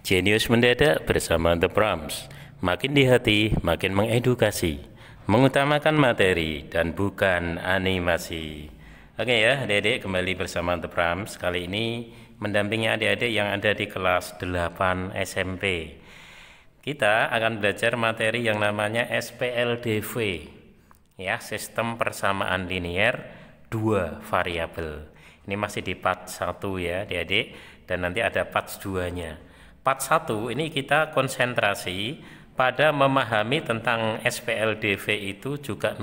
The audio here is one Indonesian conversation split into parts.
Jenius mendadak bersama The Prams. Makin di hati, makin mengedukasi. Mengutamakan materi dan bukan animasi. Oke ya, adik-adik kembali bersama The Prams. Kali ini mendampingi adik-adik yang ada di kelas 8 SMP. Kita akan belajar materi yang namanya SPLDV. Ya, sistem persamaan linear dua variabel. Ini masih di part 1 ya, adik-adik, dan nanti ada part 2-nya. Part 1 ini kita konsentrasi pada memahami tentang SPLDV itu juga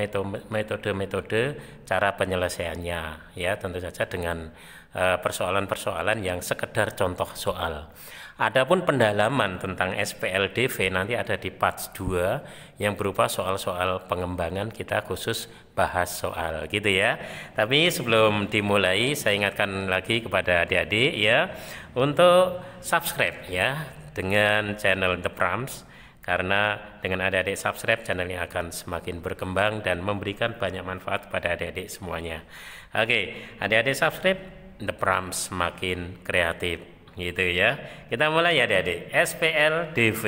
metode-metode cara penyelesaiannya ya, tentu saja dengan persoalan-persoalan yang sekedar contoh soal. Adapun pendalaman tentang SPLDV nanti ada di part 2 yang berupa soal-soal pengembangan, kita khusus bahas soal gitu ya. Tapi sebelum dimulai saya ingatkan lagi kepada adik-adik ya untuk subscribe ya dengan channel The Prams, karena dengan adik-adik subscribe channelnya akan semakin berkembang dan memberikan banyak manfaat kepada adik-adik semuanya. Oke, adik-adik subscribe, The Prams semakin kreatif gitu ya. Kita mulai ya adik-adik. SPLDV,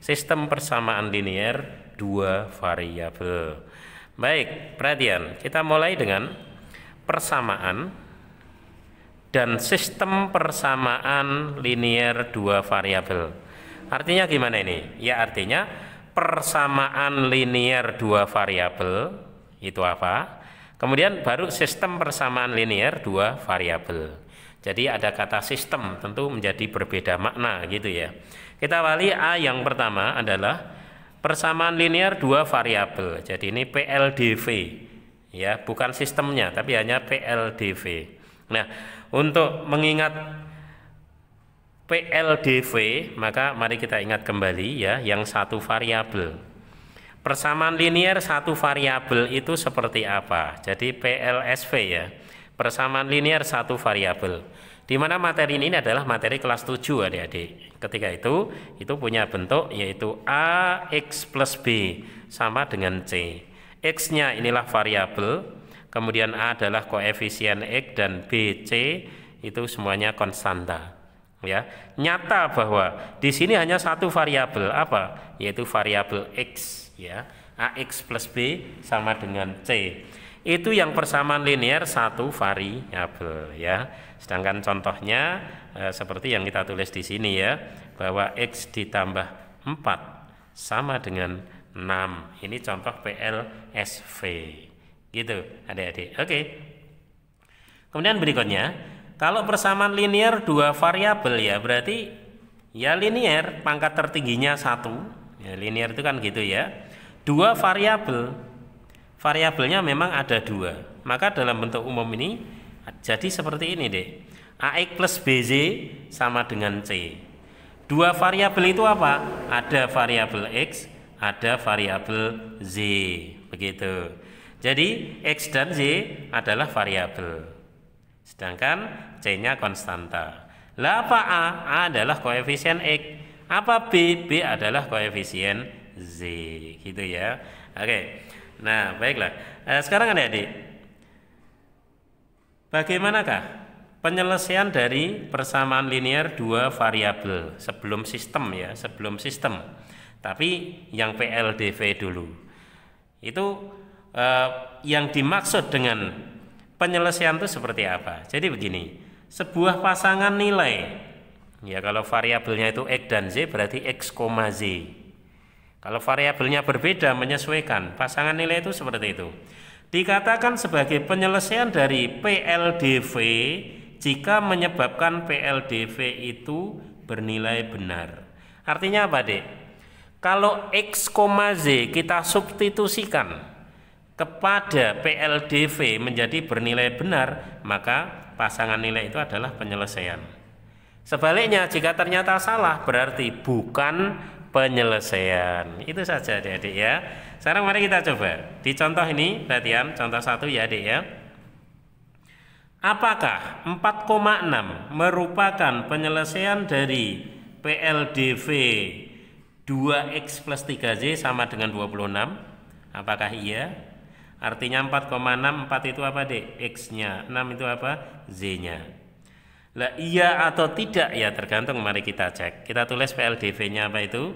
sistem persamaan linear dua variabel. Baik, perhatian, kita mulai dengan persamaan dan sistem persamaan linear dua variabel. Artinya gimana ini? Ya, artinya persamaan linear dua variabel itu apa? Kemudian baru sistem persamaan linear dua variabel. Jadi ada kata sistem, tentu menjadi berbeda makna gitu ya. Kita awali A yang pertama adalah persamaan linear dua variabel. Jadi ini PLDV ya, bukan sistemnya tapi hanya PLDV. Nah, untuk mengingat PLDV maka mari kita ingat kembali ya yang satu variabel. Persamaan linear satu variabel itu seperti apa? Jadi PLSV ya, persamaan linear satu variabel. Di mana materi ini adalah materi kelas 7 adik-adik. Ketika itu punya bentuk yaitu AX plus B sama dengan C. X-nya inilah variabel, kemudian A adalah koefisien X dan B, C itu semuanya konstanta. Ya, nyata bahwa di sini hanya satu variabel apa? Yaitu variabel X ya. AX plus B sama dengan C. Itu yang persamaan linear satu variabel ya. Sedangkan contohnya seperti yang kita tulis di sini ya, bahwa X ditambah 4 sama dengan 6. Ini contoh PLSV gitu adik-adik. Oke. Kemudian berikutnya, kalau persamaan linear dua variabel ya berarti ya linear pangkat tertingginya 1 ya, linear itu kan gitu ya. Dua variabel, variabelnya memang ada 2, maka dalam bentuk umum ini jadi seperti ini deh, AX plus BZ sama dengan C. Dua variabel itu apa? Ada variabel X, ada variabel Z, begitu. Jadi X dan Z adalah variabel, sedangkan C-nya konstanta. Lah apa A? A adalah koefisien X. Apa B? B adalah koefisien Z, gitu ya. Oke. Nah, baiklah. Sekarang adik-adik, bagaimanakah penyelesaian dari persamaan linear dua variabel sebelum sistem ya, sebelum sistem. Tapi yang PLDV dulu. Itu yang dimaksud dengan penyelesaian itu seperti apa? Jadi begini, sebuah pasangan nilai ya, kalau variabelnya itu X dan Z berarti X, Z. Kalau variabelnya berbeda menyesuaikan, pasangan nilai itu seperti itu. Dikatakan sebagai penyelesaian dari PLDV jika menyebabkan PLDV itu bernilai benar. Artinya apa, Dek? Kalau X, Z kita substitusikan kepada PLDV menjadi bernilai benar, maka pasangan nilai itu adalah penyelesaian. Sebaliknya jika ternyata salah berarti bukan penyelesaian. Itu saja adik-adik ya. Sekarang mari kita coba di contoh ini, perhatian contoh 1 ya adik ya. Apakah 4,6 merupakan penyelesaian dari PLDV 2X plus 3Z sama dengan 26? Apakah iya? Artinya 4,6, 4 itu apa dek? X-nya, 6 itu apa? Z-nya. Lah iya atau tidak ya tergantung, mari kita cek. Kita tulis PLDV-nya apa itu?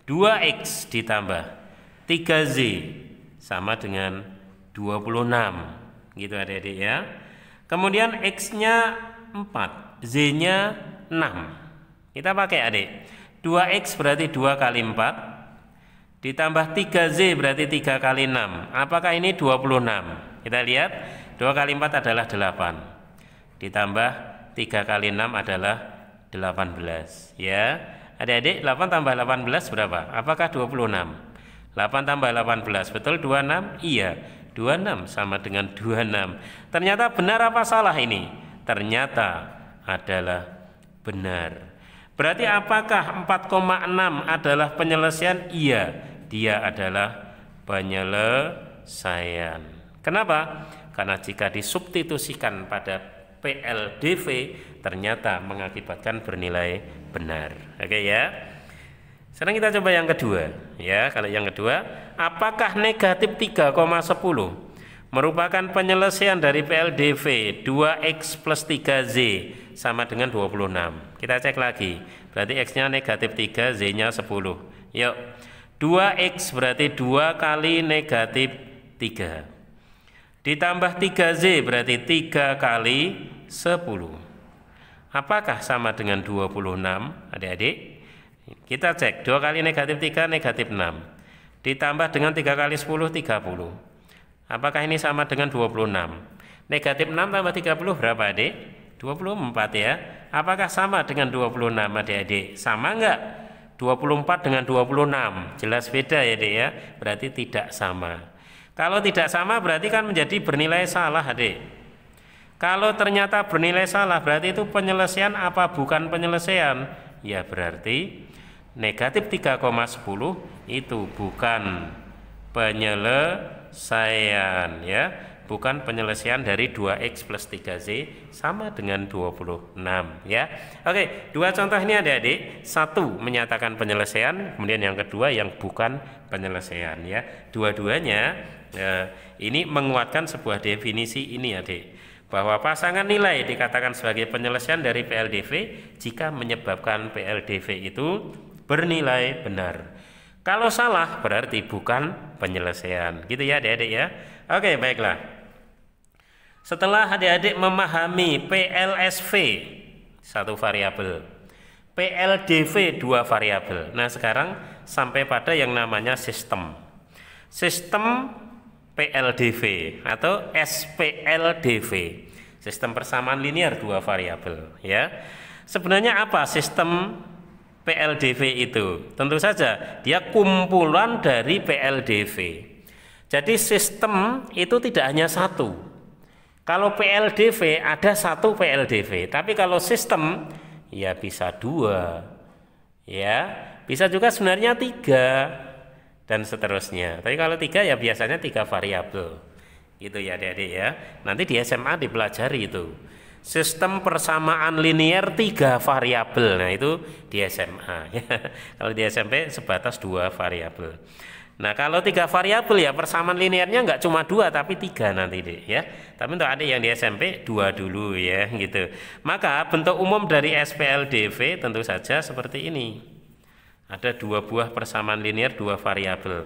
2X ditambah 3Z sama dengan 26. Gitu adik-adik ya. Kemudian X-nya 4, Z-nya 6. Kita pakai adik. 2X berarti 2 kali 4 ditambah 3Z berarti 3 kali 6. Apakah ini 26? Kita lihat, 2 kali 4 adalah 8. Ditambah 3 kali 6 adalah 18. Ya, adik-adik, 8 tambah 18 berapa? Apakah 26? 8 tambah 18, betul 26? Iya, 26 sama dengan 26. Ternyata benar apa salah ini? Ternyata adalah benar. Berarti apakah 4,6 adalah penyelesaian? Iya, dia adalah penyelesaian. Kenapa? Karena jika disubstitusikan pada PLDV ternyata mengakibatkan bernilai benar. Oke ya. Sekarang kita coba yang kedua. Ya, kalau yang kedua, apakah negatif 3,10 merupakan penyelesaian dari PLDV 2X plus 3Z sama dengan 26. Kita cek lagi. Berarti X-nya negatif 3, Z-nya 10. Yuk. 2X berarti 2 kali negatif 3. Ditambah 3Z berarti 3 kali 10. Apakah sama dengan 26, adik-adik? Kita cek. 2 kali negatif 3, negatif 6. Ditambah dengan 3 kali 10, 30. Apakah ini sama dengan 26? Negatif 6 tambah 30 berapa adik? 24 ya. Apakah sama dengan 26 adik-adik? Sama enggak? 24 dengan 26. Jelas beda ya adik ya. Berarti tidak sama. Kalau tidak sama berarti kan menjadi bernilai salah adik. Kalau ternyata bernilai salah berarti itu penyelesaian apa bukan penyelesaian? Ya berarti negatif 3,10 itu bukan penyelesaian ya, bukan penyelesaian dari 2X plus 3Z sama dengan 26 ya. Oke, dua contoh ini adik-adik. Satu menyatakan penyelesaian, kemudian yang kedua yang bukan penyelesaian ya. Dua-duanya ini menguatkan sebuah definisi ini adik, bahwa pasangan nilai dikatakan sebagai penyelesaian dari PLDV jika menyebabkan PLDV itu bernilai benar. Kalau salah berarti bukan penyelesaian. Gitu ya adik-adik ya. Oke, baiklah. Setelah adik-adik memahami PLSV satu variabel, PLDV dua variabel. Nah, sekarang sampai pada yang namanya sistem. Sistem PLDV atau SPLDV. Sistem persamaan linear dua variabel ya. Sebenarnya apa sistem PLDV itu? Tentu saja dia kumpulan dari PLDV. Jadi sistem itu tidak hanya satu. Kalau PLDV ada satu PLDV, tapi kalau sistem ya bisa dua, ya bisa juga sebenarnya tiga dan seterusnya. Tapi kalau tiga ya biasanya tiga variabel, gitu ya adik-adik ya. Nanti di SMA dipelajari itu. Sistem persamaan linear 3 variabel. Nah, itu di SMA ya. Kalau di SMP sebatas 2 variabel. Nah, kalau 3 variabel ya persamaan linearnya nggak cuma 2 tapi 3 nanti deh ya. Tapi untuk adik yang di SMP 2 dulu ya gitu. Maka bentuk umum dari SPLDV tentu saja seperti ini. Ada 2 buah persamaan linear 2 variabel.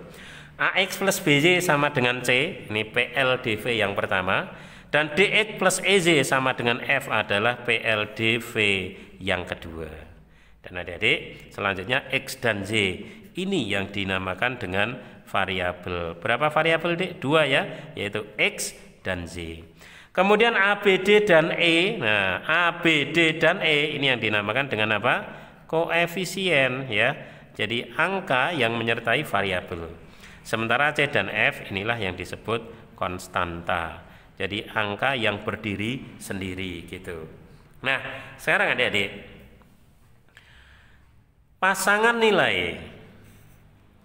AX plus BY sama dengan C, ini PLDV yang pertama. Dan DX plus EZ sama dengan F adalah PLDV yang kedua. Dan adik-adik selanjutnya X dan Z ini yang dinamakan dengan variabel. Berapa variabel dik? 2 ya, yaitu X dan Z. Kemudian ABD dan E. Nah, ABD dan E ini yang dinamakan dengan apa? Koefisien ya. Jadi angka yang menyertai variabel. Sementara C dan F inilah yang disebut konstanta. Jadi angka yang berdiri sendiri gitu. Nah, sekarang adik-adik, pasangan nilai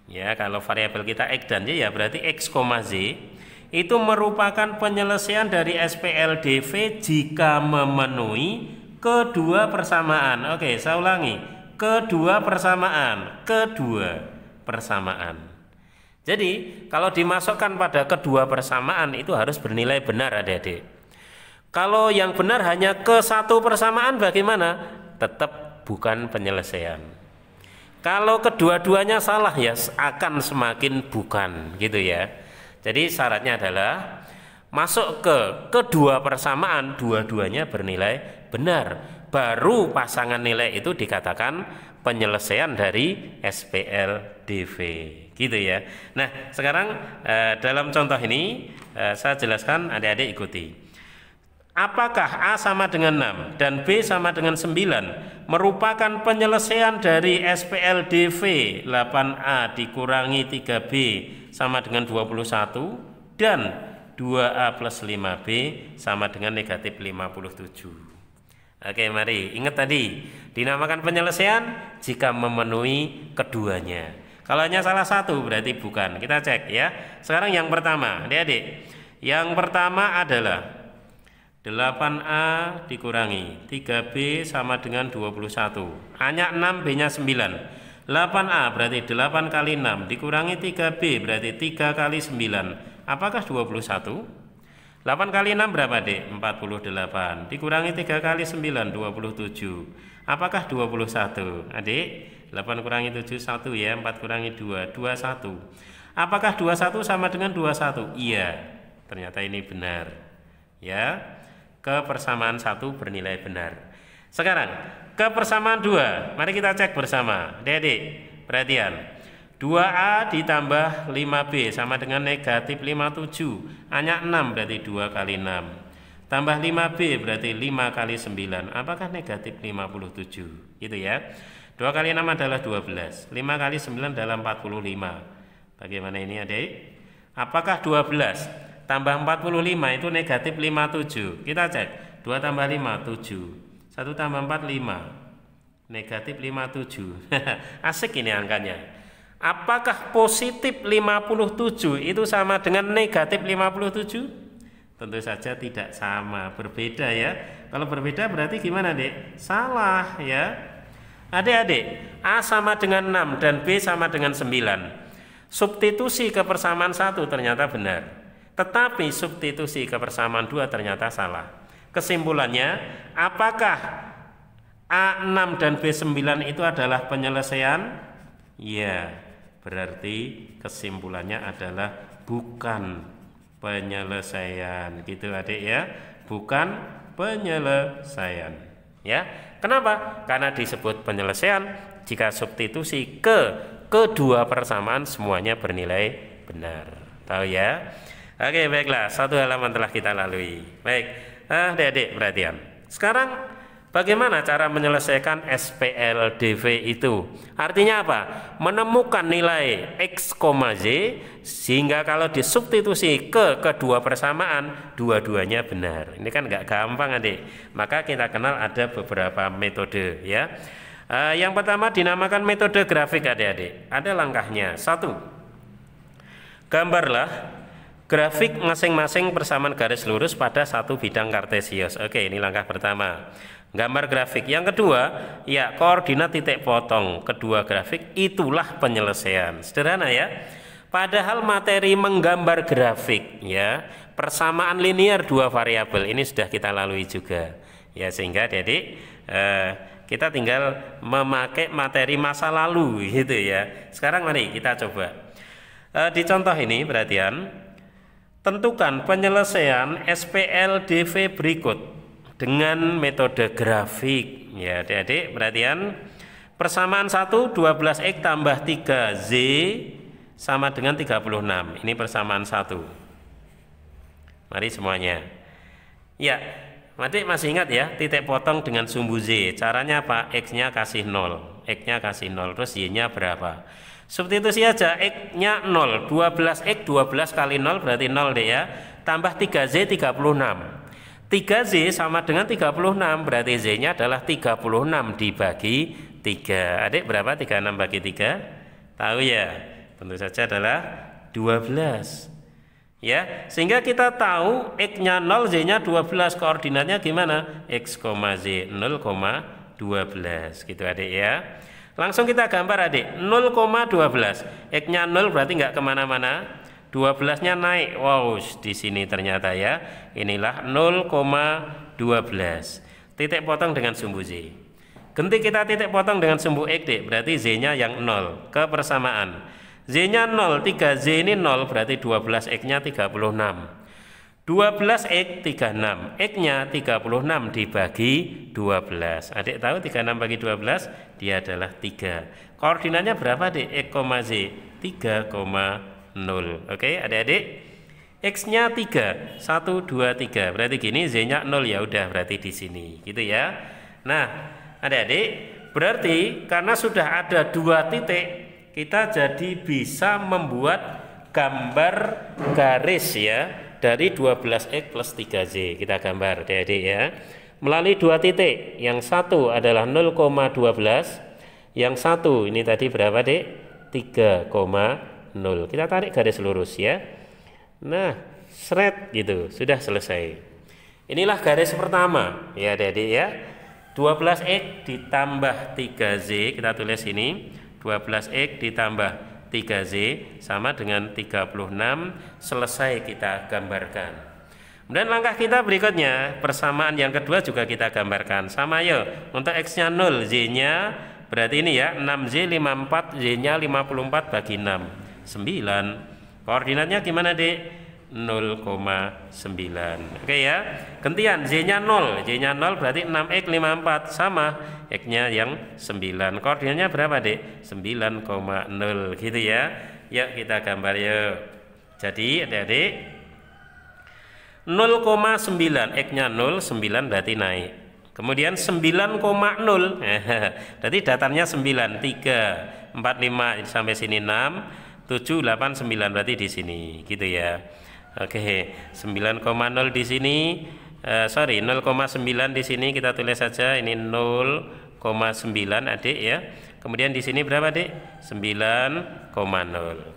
ya, kalau variabel kita X dan Y ya berarti X, Z itu merupakan penyelesaian dari SPLDV jika memenuhi kedua persamaan. Oke, saya ulangi, kedua persamaan. Jadi kalau dimasukkan pada kedua persamaan itu harus bernilai benar adik-adik. Kalau yang benar hanya ke satu persamaan bagaimana? Tetap bukan penyelesaian. Kalau kedua-duanya salah ya akan semakin bukan gitu ya. Jadi syaratnya adalah masuk ke kedua persamaan, dua-duanya bernilai benar. Baru pasangan nilai itu dikatakan penyelesaian dari SPLDV gitu ya. Nah sekarang dalam contoh ini saya jelaskan, adik-adik ikuti. Apakah A sama dengan 6 dan B sama dengan 9 merupakan penyelesaian dari SPLDV 8A dikurangi 3B sama dengan 21 dan 2A plus 5B sama dengan negatif 57. Oke, mari ingat tadi, dinamakan penyelesaian jika memenuhi keduanya. Kalau hanya salah satu berarti bukan. Kita cek ya. Sekarang yang pertama, adik-adik. Yang pertama adalah 8A dikurangi 3B sama dengan 21. A-nya 6, B-nya 9. 8A berarti 8 kali 6 dikurangi 3B berarti 3 kali 9. Apakah 21? 8 kali 6 berapa, Dek? 48. Dikurangi 3 kali 9, 27. Apakah 21? Adik, 8 kurangi 7, 1 ya. 4 kurangi 2, 21. Apakah 21 sama dengan 21? Iya, ternyata ini benar. Ya, kepersamaan 1 bernilai benar. Sekarang, kepersamaan 2. Mari kita cek bersama. Adik, perhatian. 2A ditambah 5B sama dengan negatif 57. A-nya 6 berarti 2 kali 6. Tambah 5B berarti 5 kali 9. Apakah negatif 57? Gitu ya. 2 kali 6 adalah 12. 5 kali 9 adalah 45. Bagaimana ini, adik? Apakah 12 tambah 45 itu negatif 57? Kita cek. 2 tambah 5, 7. 1 tambah 4, 5. Negatif 57. Asik ini angkanya. Apakah positif 57 itu sama dengan negatif 57? Tentu saja tidak sama, berbeda ya. Kalau berbeda berarti gimana, Dek? Salah ya. Adik-adik, A sama dengan 6 dan B sama dengan 9. Substitusi kepersamaan 1 ternyata benar. Tetapi substitusi kepersamaan 2 ternyata salah. Kesimpulannya, apakah A6 dan B9 itu adalah penyelesaian? Ya. Berarti kesimpulannya adalah bukan penyelesaian, gitu adik ya, bukan penyelesaian ya. Kenapa? Karena disebut penyelesaian jika substitusi ke kedua persamaan semuanya bernilai benar. Tahu ya? Oke, baiklah, satu halaman telah kita lalui. Baik, adik-adik perhatian. Sekarang bagaimana cara menyelesaikan SPLDV itu? Artinya apa? Menemukan nilai X, Z sehingga kalau disubstitusi ke kedua persamaan dua-duanya benar. Ini kan nggak gampang, adik. Maka kita kenal ada beberapa metode ya. Yang pertama dinamakan metode grafik, adik-adik. Ada langkahnya. 1. Gambarlah grafik masing-masing persamaan garis lurus pada satu bidang kartesius. Oke, ini langkah pertama. Gambar grafik. Yang kedua, ya koordinat titik potong kedua grafik, itulah penyelesaian. Sederhana ya. Padahal materi menggambar grafik ya, persamaan linear dua variabel ini sudah kita lalui juga. Ya, sehingga adik kita tinggal memakai materi masa lalu gitu ya. Sekarang mari kita coba. Di contoh ini perhatian, tentukan penyelesaian SPLDV berikut dengan metode grafik ya, adik-adik perhatian. Persamaan 1, 12X tambah 3Z sama dengan 36. Ini persamaan 1. Mari semuanya. Ya, adik masih ingat ya, titik potong dengan sumbu Z. Caranya apa? X-nya kasih 0. X-nya kasih 0, terus Y-nya berapa? Substitusi aja, X-nya 0. 12X 12 kali 0 berarti 0 deh ya. Tambah 3Z 36. 3Z sama dengan 36, berarti Z-nya adalah 36 dibagi 3. Adik berapa 36 bagi 3? Tahu ya? Tentu saja adalah 12. Ya, sehingga kita tahu X-nya 0, Z-nya 12. Koordinatnya gimana? X, Z 0,12. Gitu adik ya. Langsung kita gambar adik. 0,12. X-nya 0 berarti nggak kemana-mana. 12-nya naik. Wow, di sini ternyata ya. Inilah 0,12. Titik potong dengan sumbu Z. Ganti kita titik potong dengan sumbu X, Dek. Berarti Z-nya yang 0. Kebersamaan. Z-nya 0, 3Z ini 0, berarti 12X-nya 36. 12X 36, X-nya 36 dibagi 12. Adik tahu 36 bagi 12? Dia adalah 3. Koordinatnya berapa, Dek? X, Z 3,0. Oke, adik-adik. X-nya 3, 1, 2, 3. Berarti gini, Z-nya 0, ya udah berarti di sini, gitu ya. Nah, adik-adik, berarti karena sudah ada 2 titik, kita jadi bisa membuat gambar garis ya. Dari 12X plus 3Z kita gambar adik-adik ya, melalui 2 titik. Yang satu adalah 0,12, yang satu ini tadi berapa, Dek? 3,0. Kita tarik garis lurus ya. Nah, seret gitu, sudah selesai. Inilah garis pertama ya adik-adik ya. 12X ditambah 3Z, kita tulis ini 12X ditambah 3Z sama dengan 36. Selesai kita gambarkan. Kemudian langkah kita berikutnya, persamaan yang kedua juga kita gambarkan. Sama ya, untuk X-nya 0, Z-nya berarti ini ya 6Z 54, Z-nya 54 bagi 6, 9. Koordinatnya gimana, Dek? 0,9. Oke ya. Gantian Z-nya 0. Z-nya 0 berarti 6X 54 sama X-nya yang 9. Koordinatnya berapa, Dek? 9,0 gitu ya. Yuk kita gambar yuk. Jadi adik-adik 0,9, X-nya 0, 9 berarti naik. Kemudian 9,0. Berarti datarnya 9, 3, 4, 5 sampai sini 6, 7, 8, 9 berarti di sini gitu ya. Oke, 9,0 di sini, 0,9 di sini kita tulis saja ini 0,9 adik ya. Kemudian di sini berapa, Dek? 9,0.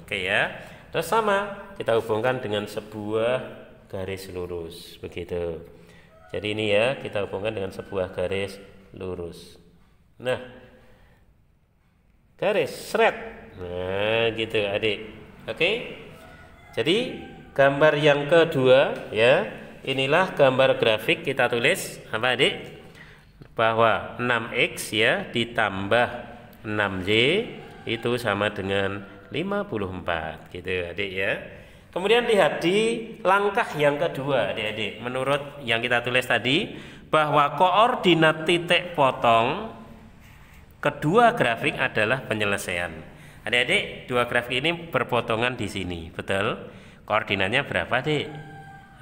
Oke ya. Terus sama kita hubungkan dengan sebuah garis lurus begitu. Jadi ini ya kita hubungkan dengan sebuah garis lurus. Nah, garis seret. Nah, gitu adik. Oke. Jadi gambar yang kedua ya, inilah gambar grafik. Kita tulis apa, Adik? Bahwa 6X ya ditambah 6Z itu sama dengan 54 gitu adik ya. Kemudian lihat di langkah yang kedua adik-adik, menurut yang kita tulis tadi bahwa koordinat titik potong kedua grafik adalah penyelesaian. Adik-adik, dua grafik ini berpotongan di sini, betul? Koordinatnya berapa, Dek?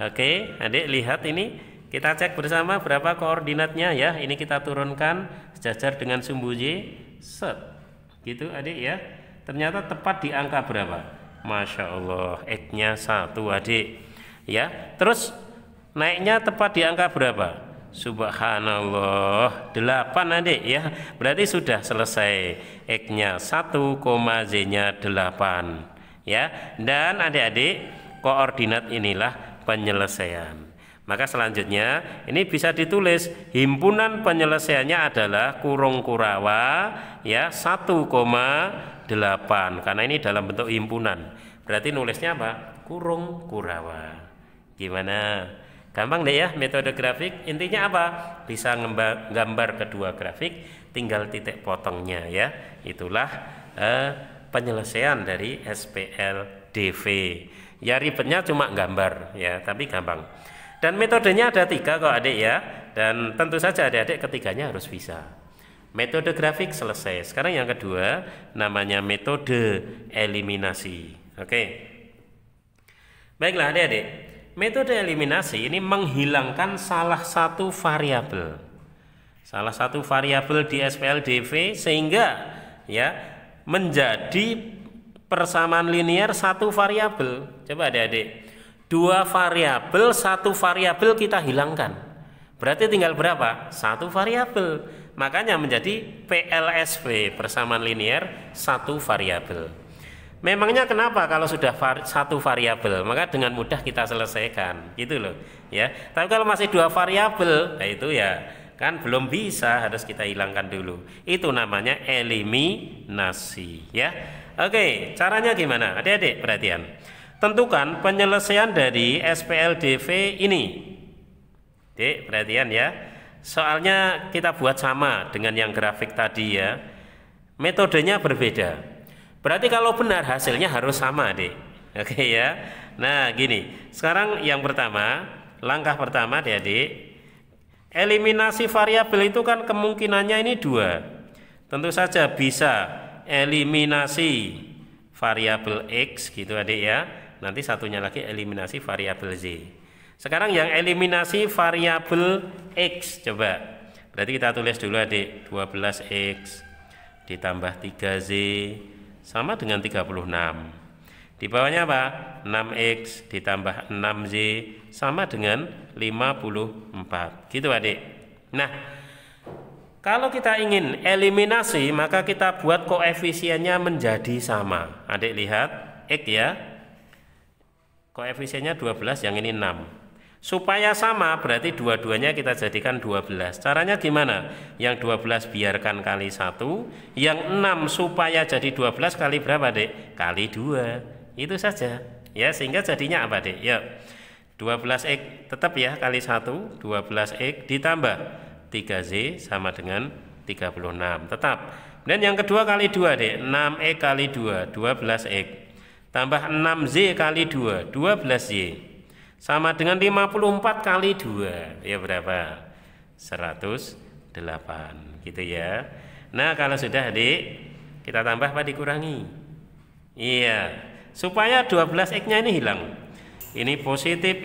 Oke, adik lihat ini, kita cek bersama berapa koordinatnya ya. Ini kita turunkan sejajar dengan sumbu Y, set, gitu adik ya. Ternyata tepat di angka berapa? Masya Allah, X-nya 1 adik ya. Terus naiknya tepat di angka berapa? Subhanallah, 8 adik ya. Berarti sudah selesai. X-nya 1, Z-nya 8 ya. Dan adik-adik, koordinat inilah penyelesaian. Maka selanjutnya ini bisa ditulis himpunan penyelesaiannya adalah kurung Kurawa ya 1,8 karena ini dalam bentuk himpunan. Berarti nulisnya apa? Kurung Kurawa. Gimana? Gampang deh ya metode grafik. Intinya apa? Bisa gambar kedua grafik, tinggal titik potongnya ya. Itulah penyelesaian dari SPLDV. Ya ribetnya cuma gambar ya, tapi gampang. Dan metodenya ada 3 kok adik ya. Dan tentu saja adik-adik ketiganya harus bisa. Metode grafik selesai. Sekarang yang kedua namanya metode eliminasi. Oke. Baiklah adik-adik. Metode eliminasi ini menghilangkan salah satu variabel. Salah satu variabel di SPLDV sehingga ya menjadi persamaan linear satu variabel. Coba adik-adik. 2 variabel, 1 variabel kita hilangkan. Berarti tinggal berapa? 1 variabel. Makanya menjadi PLSV, persamaan linear 1 variabel. Memangnya kenapa kalau sudah 1 variabel? Maka dengan mudah kita selesaikan, gitu loh, ya. Tapi kalau masih 2 variabel, nah itu ya kan belum bisa, harus kita hilangkan dulu. Itu namanya eliminasi, ya. Oke, caranya gimana? Adik-adik perhatian. tentukan penyelesaian dari SPLDV ini. Dek, perhatian ya. Soalnya kita buat sama dengan yang grafik tadi ya. Metodenya berbeda. Berarti kalau benar hasilnya harus sama, Dek. Oke ya. Nah, gini. Sekarang yang pertama, langkah pertama Adik. Eliminasi variabel itu kan kemungkinannya ini 2. Tentu saja bisa eliminasi variabel X gitu Adik ya. Nanti satunya lagi eliminasi variabel Z. Sekarang yang eliminasi variabel X, coba. Berarti kita tulis dulu Adik, 12X ditambah 3Z sama dengan 36. Di bawahnya apa? 6X ditambah 6Z sama dengan 54. Gitu Adik. Nah, kalau kita ingin eliminasi, maka kita buat koefisiennya menjadi sama. Adik lihat, X ya. Koefisiennya 12, yang ini 6. Supaya sama berarti dua-duanya kita jadikan 12. Caranya gimana? Yang 12 biarkan kali 1, yang 6 supaya jadi 12 kali berapa Dek? Kali 2. Itu saja ya, sehingga jadinya apa Dek? Ya 12X tetap ya kali 1, 12X ditambah 3Z sama dengan 36 tetap. Dan yang kedua kali 2 Dek, 6X kali 2, 12X tambah 6Z kali 2, 12Z sama dengan 54 kali 2 ya berapa? 108 gitu ya. Nah kalau sudah Adik, kita tambah apa dikurangi? Iya, supaya 12X nya ini hilang. Ini positif,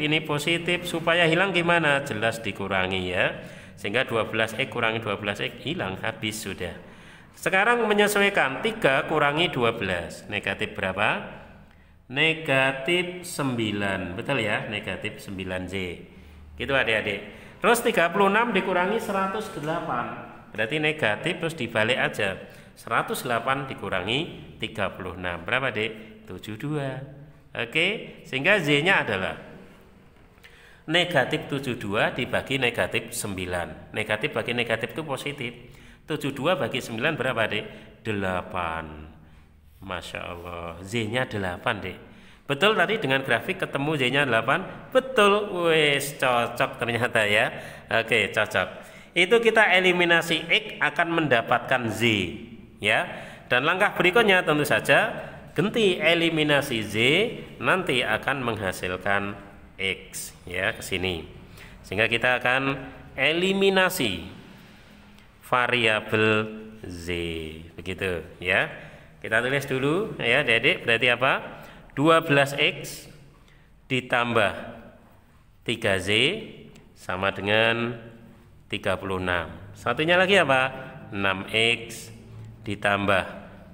supaya hilang gimana? Jelas dikurangi ya. Sehingga 12X kurangi 12X hilang, habis sudah. Sekarang menyesuaikan 3 kurangi 12, negatif berapa? Negatif 9, betul ya, negatif 9Z gitu Adik-adik. Terus 36 dikurangi 108 berarti negatif, terus dibalik aja 108 dikurangi 36 berapa Dek? 72. Oke, sehingga Z nya adalah negatif 72 dibagi negatif 9. Negatif bagi negatif itu positif. 72 bagi 9 berapa Dek? 8. Masya Allah, Z-nya 8 Dek. Betul tadi dengan grafik ketemu Z-nya 8? Betul, wes cocok ternyata ya. Oke, cocok. Itu kita eliminasi X akan mendapatkan Z ya. Dan langkah berikutnya tentu saja ganti eliminasi Z nanti akan menghasilkan X ya ke sini. Sehingga kita akan eliminasi variabel Z begitu ya. Kita tulis dulu ya Adik, berarti apa? 12X ditambah 3Z sama dengan 36. Satunya lagi apa? 6X ditambah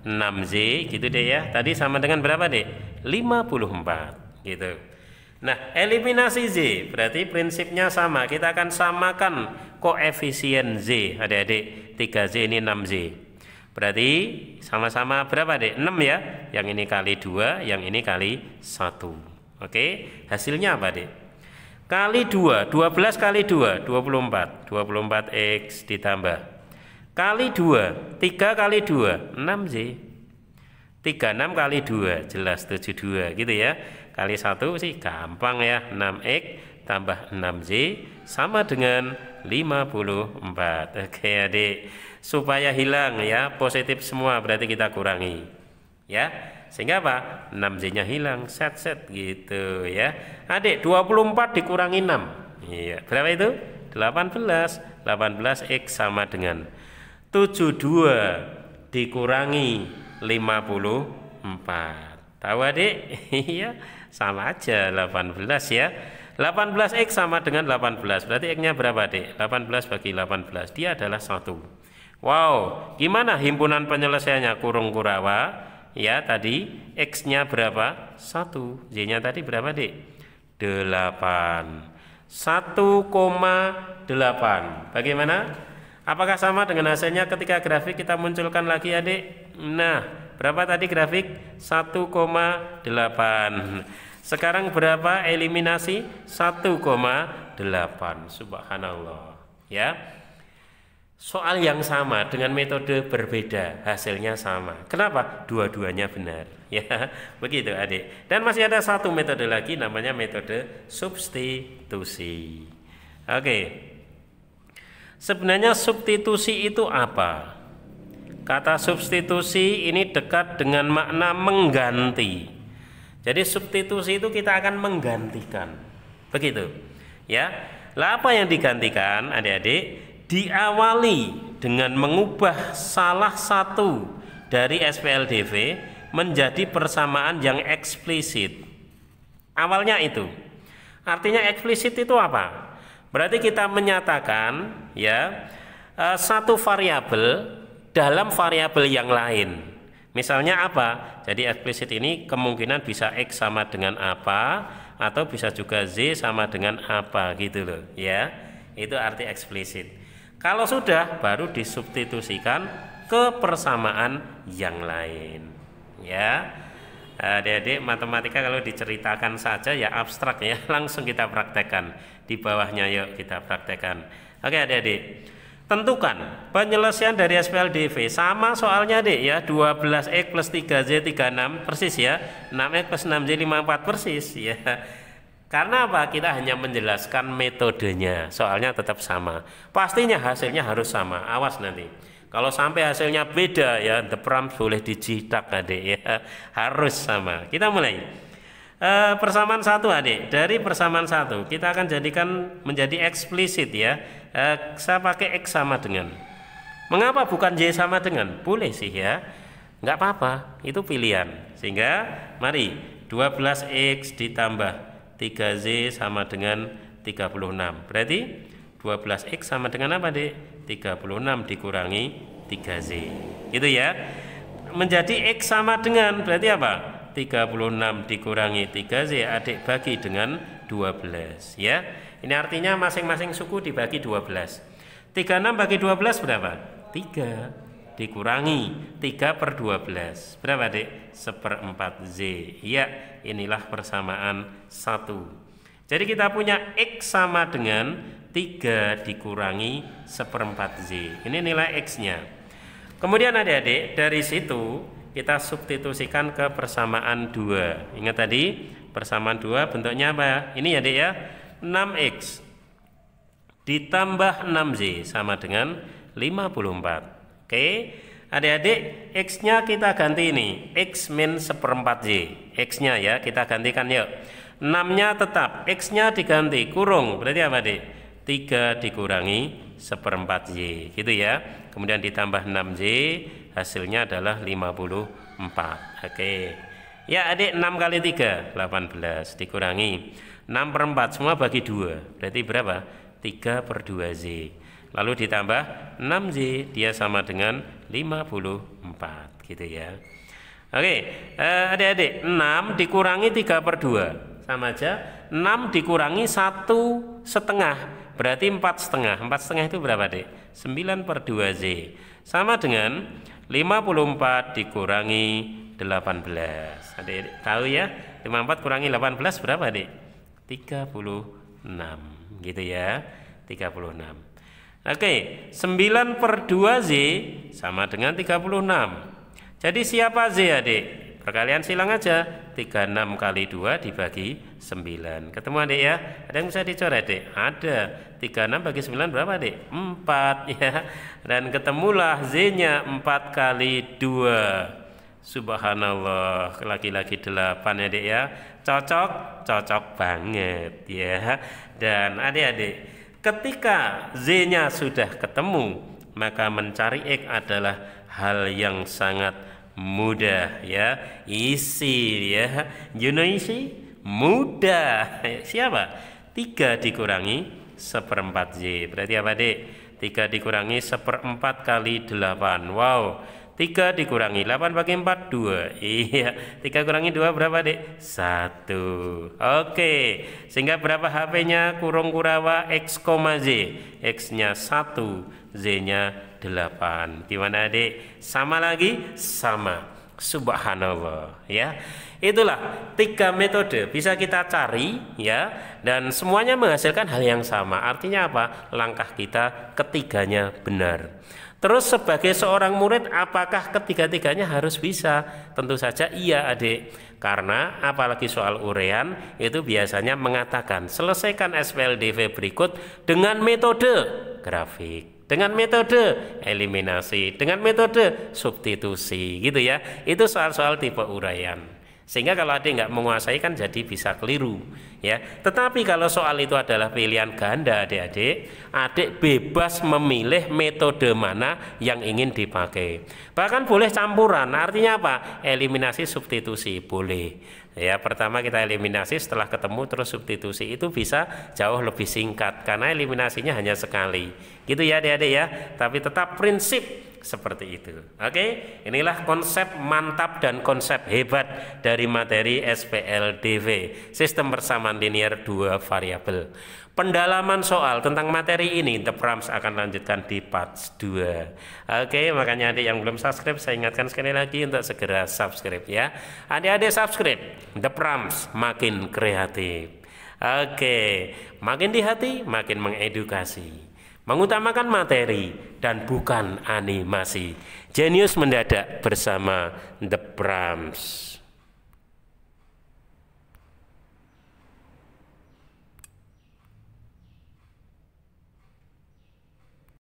6Z gitu deh ya. Tadi sama dengan berapa Dek? 54 gitu. Nah eliminasi Z berarti prinsipnya sama. Kita akan samakan koefisien Z Adik-adik. 3Z ini 6Z. Berarti sama-sama berapa Dek? 6 ya. Yang ini kali 2, yang ini kali 1. Oke, hasilnya apa Dek? Kali 2, 12 kali 2, 24. 24X ditambah kali 2, 3 kali 2, 6Z. 36 kali 2, jelas 72 gitu ya. Kali 1 sih gampang ya, 6X tambah 6Z sama dengan 54. Oke Adik, supaya hilang ya positif semua berarti kita kurangi ya, sehingga apa? 6Z nya hilang, set gitu ya Adik. 24 dikurangi 6, iya berapa itu? 18. 18X sama dengan 72 dikurangi 54. Tahu Adik? Iya sama aja 18 ya. 18X sama dengan 18 berarti X nya berapa Adik? 18 bagi 18 dia adalah 1. Wow, gimana himpunan penyelesaiannya? Kurung Kurawa ya tadi X-nya berapa? 1. Z-nya tadi berapa Dek? 8. 1,8. Bagaimana? Apakah sama dengan hasilnya ketika grafik kita munculkan lagi Adik? Nah, berapa tadi grafik? 1,8. Sekarang berapa eliminasi? 1,8. Subhanallah ya. soal yang sama dengan metode berbeda, hasilnya sama. Kenapa? Dua-duanya benar. Ya, begitu adik. Dan masih ada satu metode lagi, namanya metode substitusi. Oke. Sebenarnya substitusi itu apa? Kata substitusi ini dekat dengan makna mengganti. Jadi substitusi itu kita akan menggantikan. Begitu. Ya. Lah apa yang digantikan, adik-adik? Diawali dengan mengubah salah satu dari SPLDV menjadi persamaan yang eksplisit. Awalnya itu. Artinya eksplisit itu apa? Berarti kita menyatakan ya satu variabel dalam variabel yang lain. Misalnya apa? Jadi eksplisit ini kemungkinan bisa X sama dengan apa, atau bisa juga Z sama dengan apa gitu loh ya. Itu arti eksplisit. Kalau sudah, baru disubstitusikan ke persamaan yang lain ya. Adik-adik, matematika kalau diceritakan saja ya abstrak ya, langsung kita praktekkan. Di bawahnya yuk kita praktekkan. Oke adik-adik, tentukan penyelesaian dari SPLDV. Sama soalnya dek ya, 12X plus 3Z 36 persis ya, 6X plus 6Z 54 persis ya. Karena apa? Kita hanya menjelaskan metodenya, soalnya tetap sama. Pastinya hasilnya harus sama, awas nanti. Kalau sampai hasilnya beda ya, the prams boleh dijitak adik ya, harus sama. Kita mulai. Persamaan satu adik, dari persamaan satu kita akan jadikan menjadi eksplisit ya. Saya pakai X sama dengan, mengapa bukan Y sama dengan? Boleh sih ya, nggak apa-apa, itu pilihan. Sehingga mari 12X ditambah 3Z sama dengan 36. Berarti 12X sama dengan apa dek? 36 dikurangi 3Z, gitu ya. Menjadi X sama dengan berarti apa? 36 dikurangi 3Z adik bagi dengan 12 ya. Ini artinya masing-masing suku dibagi 12. 36 bagi 12 berapa? 3 dikurangi 3 per 12 berapa adik? 1/4 Z ya. Inilah persamaan 1. Jadi kita punya X sama dengan 3 dikurangi 1/4 Z. Ini nilai X nya. Kemudian adik-adik, dari situ kita substitusikan ke persamaan 2. Ingat tadi persamaan 2 bentuknya apa? Ini ya dek ya, 6X ditambah 6Z sama dengan 54. Oke adik-adik, X nya kita ganti ini, X min 1/4Z. X nya ya kita gantikan yuk. 6 nya tetap, X nya diganti, kurung, berarti apa dek? 3 dikurangi 1/4Z gitu ya. Kemudian ditambah 6Z, hasilnya adalah 54. Oke ya adik, 6 kali 3 18 dikurangi 6/4, semua bagi 2 berarti berapa? 3 per 2Z. Lalu ditambah 6Z, dia sama dengan 54 gitu ya. Oke adik-adik, 6 dikurangi 3 per 2 sama aja, 6 dikurangi 1/2 berarti 4/2. 4/2 itu berapa dek? 9 per 2Z sama dengan 54 dikurangi 18. Adik tahu ya, 54 kurangi 18 berapa dek? 36 gitu ya, 36. Oke, 9 per 2Z sama dengan 36. Jadi siapa Z adik? Perkalian silang aja, 36 kali 2 dibagi 9. Ketemu adik ya? Ada yang bisa dicoret dek? Ada. 36 bagi 9 berapa dek? 4 ya. Dan ketemulah Z-nya 4 kali 2. Subhanallah, lagi-lagi 8 ya dek ya. Cocok banget ya. Dan adik-adik, ketika Z-nya sudah ketemu, maka mencari X adalah hal yang sangat mudah ya. Easy ya. You know easy? Mudah. Siapa? 3 dikurangi 1/4Z. Berarti apa dek? 3 dikurangi 1/4 kali 8. Wow. 3 dikurangi 8 bagi 4 2. Iya. 3 kurangi 2 berapa dek? 1. Oke. Sehingga berapa HP-nya? Kurung Kurawa X, Z. X-nya 1, Z-nya 8. Gimana adik? Sama lagi? Sama. Subhanallah, ya. Itulah 3 metode bisa kita cari, ya, dan semuanya menghasilkan hal yang sama. Artinya apa? Langkah kita ketiganya benar. Terus sebagai seorang murid, apakah ketiga-tiganya harus bisa? Tentu saja iya, Adik. Karena apalagi soal urean itu biasanya mengatakan selesaikan SPLDV berikut dengan metode grafik, dengan metode eliminasi, dengan metode substitusi, gitu ya. Itu soal-soal tipe uraian. Sehingga kalau adik nggak menguasai kan jadi bisa keliru, ya. Tetapi kalau soal itu adalah pilihan ganda, adik-adik, adik bebas memilih metode mana yang ingin dipakai. Bahkan boleh campuran. Artinya apa? Eliminasi substitusi boleh. Ya, pertama kita eliminasi, setelah ketemu terus substitusi, itu bisa jauh lebih singkat karena eliminasinya hanya sekali. Gitu ya, adik-adik ya. Tapi tetap prinsip seperti itu. Oke, inilah konsep mantap dan konsep hebat dari materi SPLDV, sistem persamaan linear 2 variabel. Pendalaman soal tentang materi ini The Prams akan lanjutkan di part 2. Oke, makanya adik yang belum subscribe, saya ingatkan sekali lagi untuk segera subscribe ya. Adik-adik subscribe, The Prams makin kreatif. Oke, makin di hati makin mengedukasi, mengutamakan materi dan bukan animasi. Jenius mendadak bersama The Prams.